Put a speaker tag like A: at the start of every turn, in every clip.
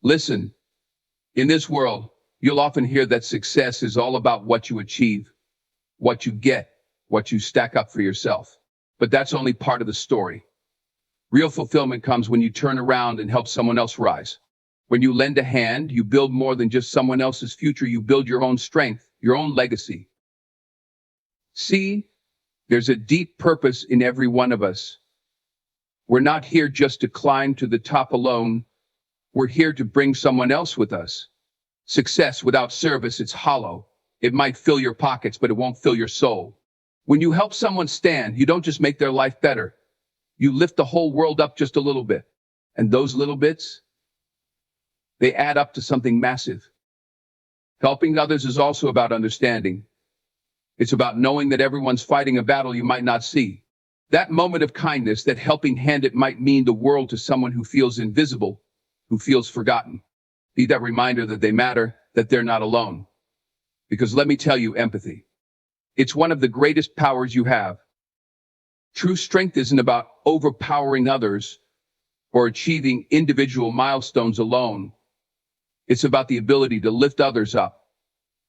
A: Listen, in this world, you'll often hear that success is all about what you achieve, what you get, what you stack up for yourself. But that's only part of the story. Real fulfillment comes when you turn around and help someone else rise. When you lend a hand, you build more than just someone else's future, you build your own strength, your own legacy. See, there's a deep purpose in every one of us. We're not here just to climb to the top alone. We're here to bring someone else with us. Success without service, it's hollow. It might fill your pockets, but it won't fill your soul. When you help someone stand, you don't just make their life better. You lift the whole world up just a little bit. And those little bits, they add up to something massive. Helping others is also about understanding. It's about knowing that everyone's fighting a battle you might not see. That moment of kindness, that helping hand, it might mean the world to someone who feels invisible, who feels forgotten. Be that reminder that they matter, that they're not alone. Because let me tell you, empathy, it's one of the greatest powers you have. True strength isn't about overpowering others or achieving individual milestones alone. It's about the ability to lift others up,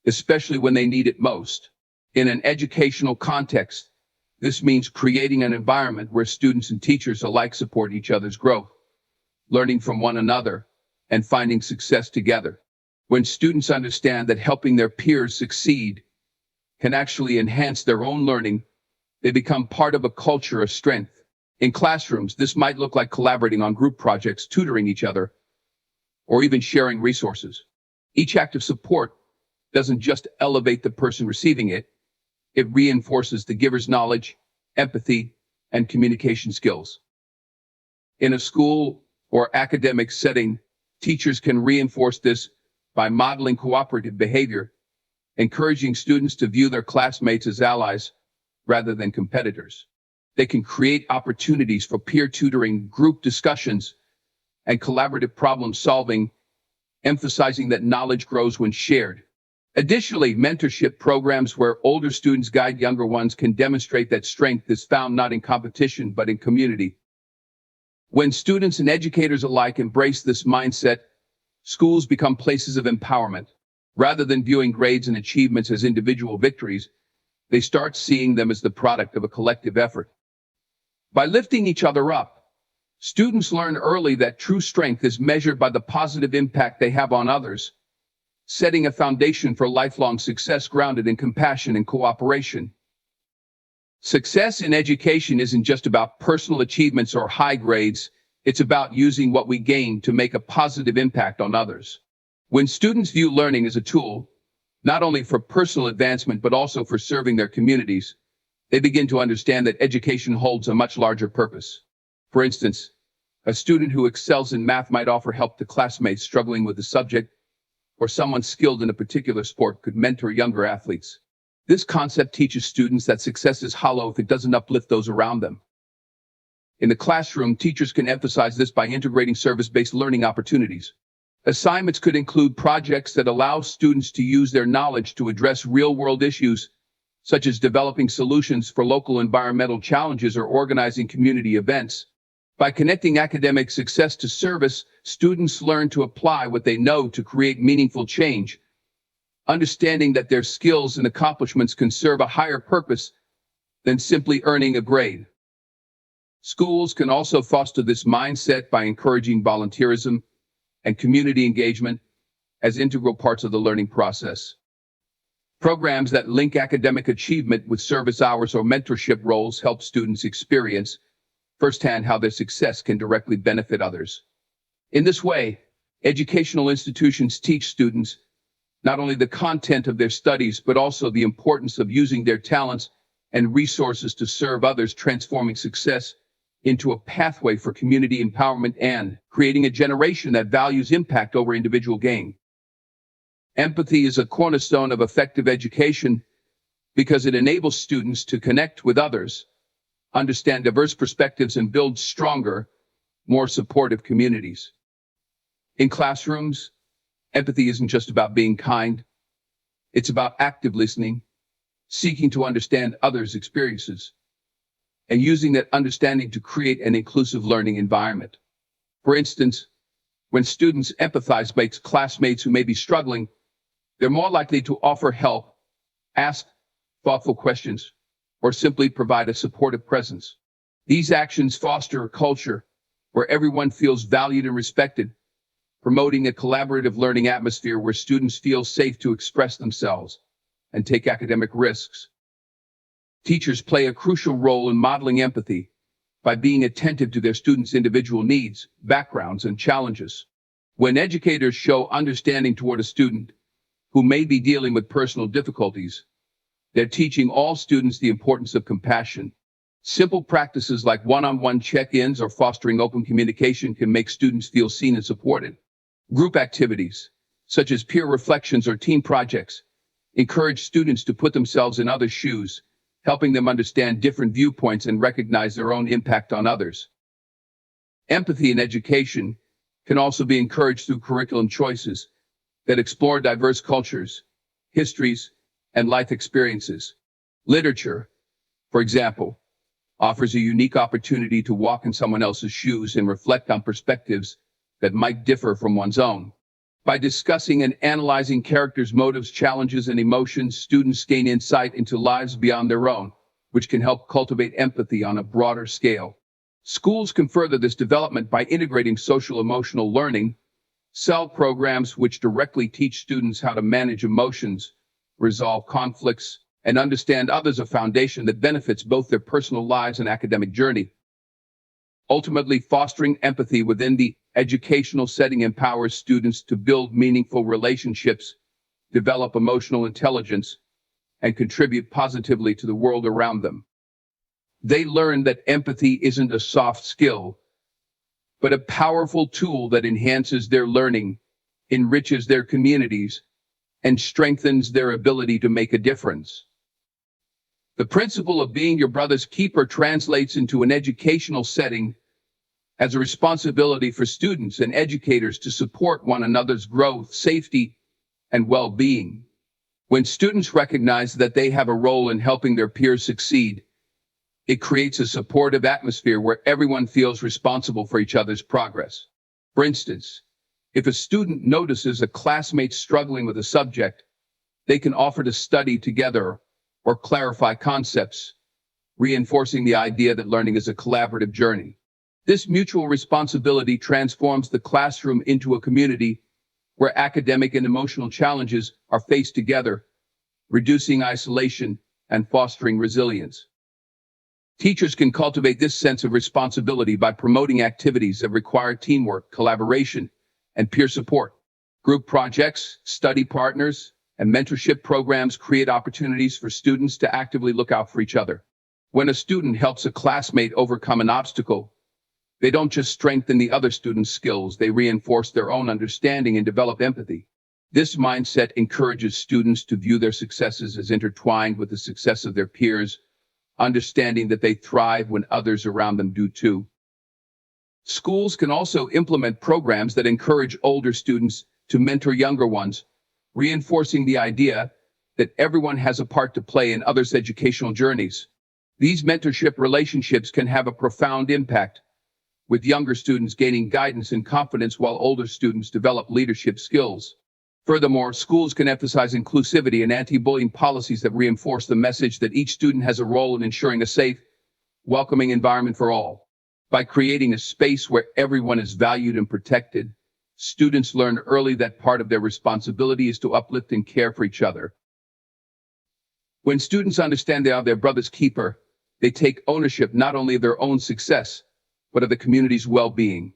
A: especially when they need it most. In an educational context, this means creating an environment where students and teachers alike support each other's growth, learning from one another, and finding success together. When students understand that helping their peers succeed can actually enhance their own learning, they become part of a culture of strength. In classrooms, this might look like collaborating on group projects, tutoring each other, or even sharing resources. Each act of support doesn't just elevate the person receiving it, it reinforces the giver's knowledge, empathy, and communication skills. In a school or academic setting, teachers can reinforce this by modeling cooperative behavior, encouraging students to view their classmates as allies rather than competitors. They can create opportunities for peer tutoring, group discussions, and collaborative problem solving, emphasizing that knowledge grows when shared. Additionally, mentorship programs where older students guide younger ones can demonstrate that strength is found not in competition, but in community. When students and educators alike embrace this mindset, schools become places of empowerment. Rather than viewing grades and achievements as individual victories, they start seeing them as the product of a collective effort. By lifting each other up, students learn early that true strength is measured by the positive impact they have on others, setting a foundation for lifelong success grounded in compassion and cooperation. Success in education isn't just about personal achievements or high grades, it's about using what we gain to make a positive impact on others. When students view learning as a tool, not only for personal advancement but also for serving their communities, they begin to understand that education holds a much larger purpose. For instance, a student who excels in math might offer help to classmates struggling with the subject, or someone skilled in a particular sport could mentor younger athletes. This concept teaches students that success is hollow if it doesn't uplift those around them. In the classroom, teachers can emphasize this by integrating service-based learning opportunities. Assignments could include projects that allow students to use their knowledge to address real-world issues, such as developing solutions for local environmental challenges or organizing community events. By connecting academic success to service, students learn to apply what they know to create meaningful change, understanding that their skills and accomplishments can serve a higher purpose than simply earning a grade. Schools can also foster this mindset by encouraging volunteerism and community engagement as integral parts of the learning process. Programs that link academic achievement with service hours or mentorship roles help students experience firsthand how their success can directly benefit others. In this way, educational institutions teach students not only the content of their studies, but also the importance of using their talents and resources to serve others, transforming success into a pathway for community empowerment and creating a generation that values impact over individual gain. Empathy is a cornerstone of effective education because it enables students to connect with others, understand diverse perspectives, and build stronger, more supportive communities. In classrooms, empathy isn't just about being kind. It's about active listening, seeking to understand others' experiences, and using that understanding to create an inclusive learning environment. For instance, When students empathize with classmates who may be struggling, they're more likely to offer help, ask thoughtful questions, or simply provide a supportive presence. These actions foster a culture where everyone feels valued and respected, promoting a collaborative learning atmosphere where students feel safe to express themselves and take academic risks. Teachers play a crucial role in modeling empathy by being attentive to their students' individual needs, backgrounds, and challenges. When educators show understanding toward a student who may be dealing with personal difficulties, they're teaching all students the importance of compassion. Simple practices like one-on-one check-ins or fostering open communication can make students feel seen and supported. Group activities, such as peer reflections or team projects, encourage students to put themselves in others' shoes, helping them understand different viewpoints and recognize their own impact on others. Empathy in education can also be encouraged through curriculum choices that explore diverse cultures, histories, and life experiences. Literature, for example, offers a unique opportunity to walk in someone else's shoes and reflect on perspectives that might differ from one's own. By discussing and analyzing characters' motives, challenges, and emotions, students gain insight into lives beyond their own, which can help cultivate empathy on a broader scale. Schools can further this development by integrating social-emotional learning, CEL programs which directly teach students how to manage emotions, resolve conflicts, and understand others, a foundation that benefits both their personal lives and academic journey. Ultimately, fostering empathy within the educational setting empowers students to build meaningful relationships, develop emotional intelligence, and contribute positively to the world around them. They learn that empathy isn't a soft skill, but a powerful tool that enhances their learning, enriches their communities, and strengthens their ability to make a difference. The principle of being your brother's keeper translates into an educational setting as a responsibility for students and educators to support one another's growth, safety, and well-being. When students recognize that they have a role in helping their peers succeed, it creates a supportive atmosphere where everyone feels responsible for each other's progress. For instance, if a student notices a classmate struggling with a subject, they can offer to study together or clarify concepts, reinforcing the idea that learning is a collaborative journey. This mutual responsibility transforms the classroom into a community where academic and emotional challenges are faced together, reducing isolation and fostering resilience. Teachers can cultivate this sense of responsibility by promoting activities that require teamwork, collaboration, and peer support. Group projects, study partners, and mentorship programs create opportunities for students to actively look out for each other. When a student helps a classmate overcome an obstacle, they don't just strengthen the other student's skills, they reinforce their own understanding and develop empathy. This mindset encourages students to view their successes as intertwined with the success of their peers, understanding that they thrive when others around them do too. Schools can also implement programs that encourage older students to mentor younger ones, reinforcing the idea that everyone has a part to play in others' educational journeys. These mentorship relationships can have a profound impact, with younger students gaining guidance and confidence while older students develop leadership skills. Furthermore, schools can emphasize inclusivity and anti-bullying policies that reinforce the message that each student has a role in ensuring a safe, welcoming environment for all. By creating a space where everyone is valued and protected, students learn early that part of their responsibility is to uplift and care for each other. When students understand they are their brother's keeper, they take ownership not only of their own success, but of the community's well-being.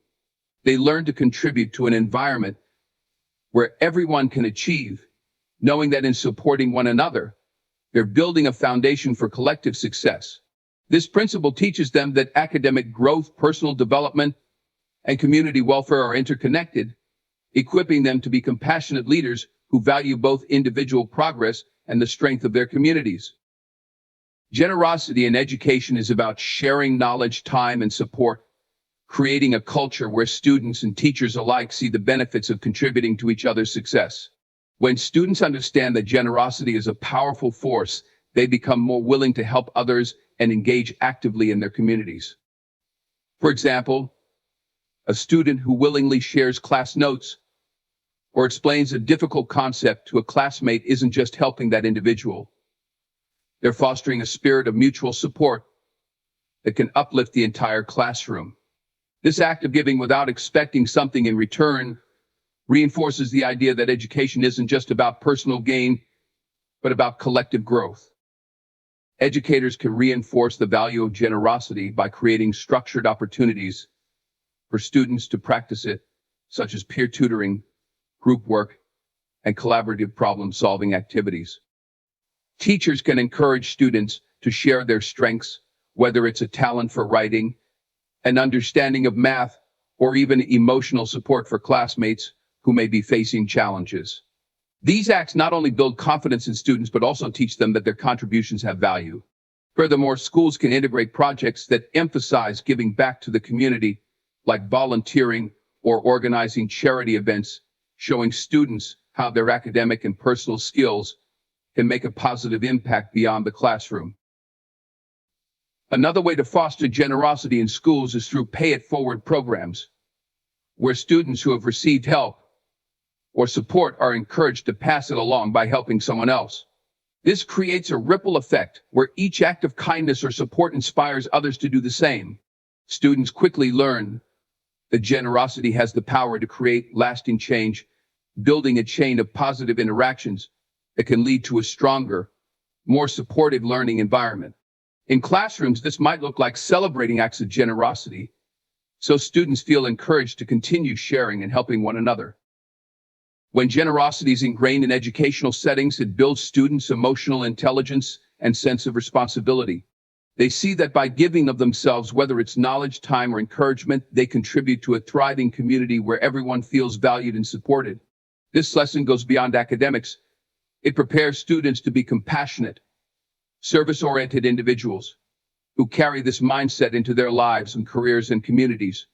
A: They learn to contribute to an environment where everyone can achieve, knowing that in supporting one another, they're building a foundation for collective success. This principle teaches them that academic growth, personal development, and community welfare are interconnected, equipping them to be compassionate leaders who value both individual progress and the strength of their communities. Generosity in education is about sharing knowledge, time, and support, creating a culture where students and teachers alike see the benefits of contributing to each other's success. When students understand that generosity is a powerful force, they become more willing to help others and engage actively in their communities. For example, A student who willingly shares class notes or explains a difficult concept to a classmate isn't just helping that individual. They're fostering a spirit of mutual support that can uplift the entire classroom. This act of giving without expecting something in return reinforces the idea that education isn't just about personal gain, but about collective growth. Educators can reinforce the value of generosity by creating structured opportunities for students to practice it, such as peer tutoring, group work, and collaborative problem-solving activities. Teachers can encourage students to share their strengths, whether it's a talent for writing, an understanding of math, or even emotional support for classmates who may be facing challenges. These acts not only build confidence in students, but also teach them that their contributions have value. Furthermore, schools can integrate projects that emphasize giving back to the community, like volunteering or organizing charity events, showing students how their academic and personal skills can make a positive impact beyond the classroom. Another way to foster generosity in schools is through pay-it-forward programs, where students who have received help or support are encouraged to pass it along by helping someone else. This creates a ripple effect where each act of kindness or support inspires others to do the same. Students quickly learn that generosity has the power to create lasting change, building a chain of positive interactions that can lead to a stronger, more supportive learning environment. In classrooms, this might look like celebrating acts of generosity, so students feel encouraged to continue sharing and helping one another. When generosity is ingrained in educational settings, it builds students' emotional intelligence and sense of responsibility. They see that by giving of themselves, whether it's knowledge, time, or encouragement, they contribute to a thriving community where everyone feels valued and supported. This lesson goes beyond academics. It prepares students to be compassionate, service-oriented individuals who carry this mindset into their lives and careers and communities,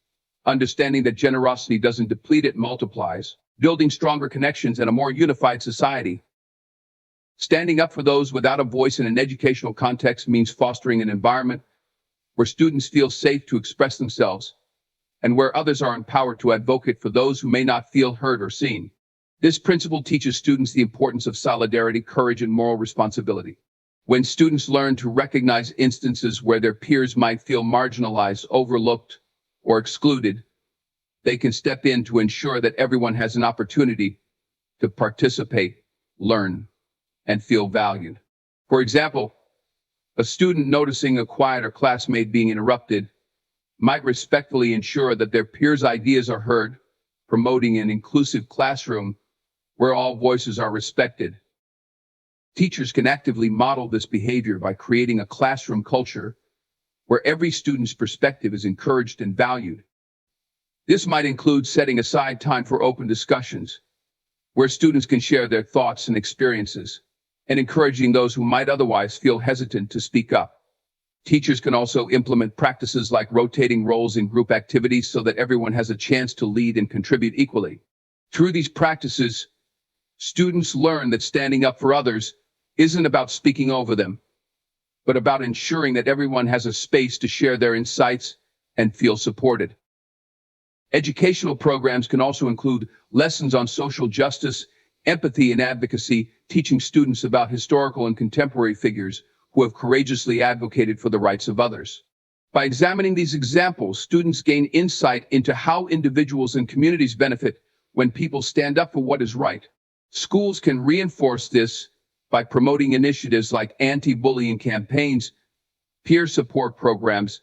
A: understanding that generosity doesn't deplete, it multiplies, building stronger connections and a more unified society. Standing up for those without a voice in an educational context means fostering an environment where students feel safe to express themselves and where others are empowered to advocate for those who may not feel heard or seen. This principle teaches students the importance of solidarity, courage, and moral responsibility. When students learn to recognize instances where their peers might feel marginalized, overlooked, or excluded, they can step in to ensure that everyone has an opportunity to participate, learn, and feel valued. For example, a student noticing a quieter classmate being interrupted might respectfully ensure that their peers' ideas are heard, promoting an inclusive classroom where all voices are respected. Teachers can actively model this behavior by creating a classroom culture where every student's perspective is encouraged and valued. This might include setting aside time for open discussions, where students can share their thoughts and experiences, and encouraging those who might otherwise feel hesitant to speak up. Teachers can also implement practices like rotating roles in group activities so that everyone has a chance to lead and contribute equally. Through these practices, students learn that standing up for others isn't about speaking over them, but about ensuring that everyone has a space to share their insights and feel supported. Educational programs can also include lessons on social justice, empathy, and advocacy, teaching students about historical and contemporary figures who have courageously advocated for the rights of others. By examining these examples, students gain insight into how individuals and communities benefit when people stand up for what is right. Schools can reinforce this by promoting initiatives like anti-bullying campaigns, peer support programs,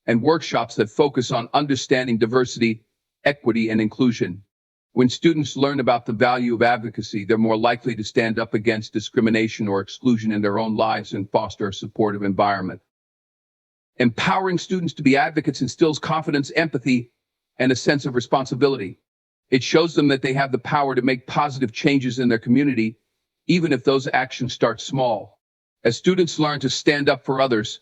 A: and workshops that focus on understanding diversity, equity, and inclusion. When students learn about the value of advocacy, they're more likely to stand up against discrimination or exclusion in their own lives and foster a supportive environment. Empowering students to be advocates instills confidence, empathy, and a sense of responsibility. It shows them that they have the power to make positive changes in their community, even if those actions start small. As students learn to stand up for others,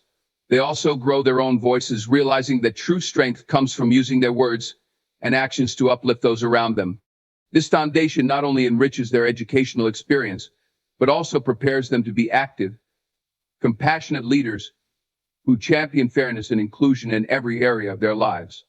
A: they also grow their own voices, realizing that true strength comes from using their words and actions to uplift those around them. This foundation not only enriches their educational experience, but also prepares them to be active, compassionate leaders who champion fairness and inclusion in every area of their lives.